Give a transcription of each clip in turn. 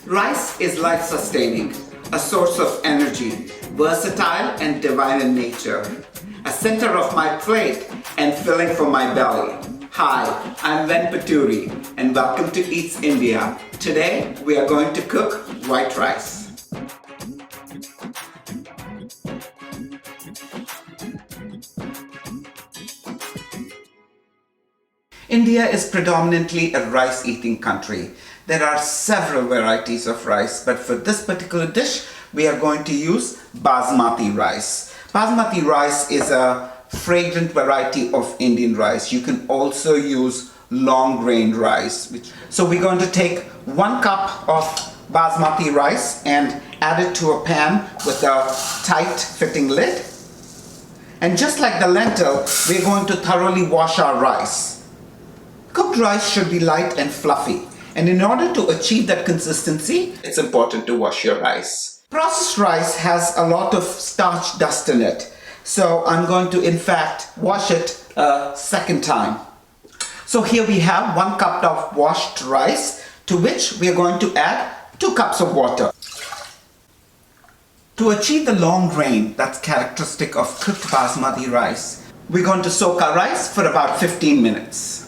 Rice is life-sustaining, a source of energy, versatile and divine in nature, a center of my plate and filling for my belly. Hi, I'm Ven Paturi and welcome to Eats India. Today we are going to cook white rice. India is predominantly a rice-eating country. There are several varieties of rice, but for this particular dish, we are going to use basmati rice. Basmati rice is a fragrant variety of Indian rice. You can also use long-grained rice. So we're going to take 1 cup of basmati rice and add it to a pan with a tight-fitting lid. And just like the lentil, we're going to thoroughly wash our rice. Cooked rice should be light and fluffy, and in order to achieve that consistency, it's important to wash your rice. Processed rice has a lot of starch dust in it, so I'm going to in fact wash it a second time. So here we have 1 cup of washed rice, to which we are going to add 2 cups of water. To achieve the long grain that's characteristic of cooked basmati rice, we're going to soak our rice for about 15 minutes.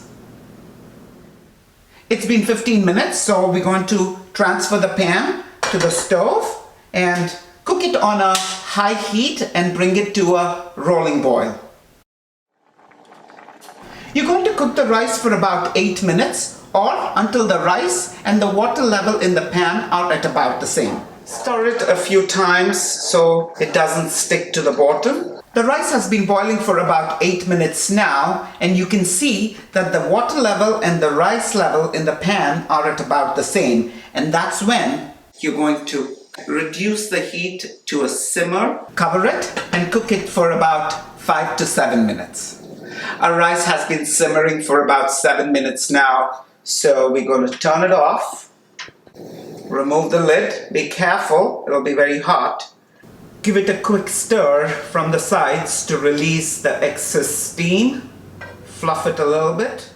It's been 15 minutes, so we're going to transfer the pan to the stove and cook it on a high heat and bring it to a rolling boil. You're going to cook the rice for about 8 minutes or until the rice and the water level in the pan are at about the same. Stir it a few times so it doesn't stick to the bottom. The rice has been boiling for about 8 minutes now, and you can see that the water level and the rice level in the pan are at about the same, and that's when you're going to reduce the heat to a simmer, cover it and cook it for about 5 to 7 minutes. Our rice has been simmering for about 7 minutes now, so we're going to turn it off, remove the lid, be careful, it'll be very hot. Give it a quick stir from the sides to release the excess steam. Fluff it a little bit.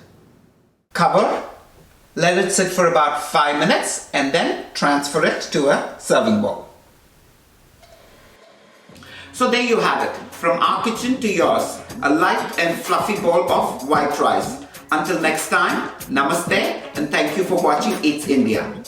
Cover. Let it sit for about 5 minutes and then transfer it to a serving bowl. So there you have it. From our kitchen to yours, a light and fluffy bowl of white rice. Until next time, namaste and thank you for watching Eats India.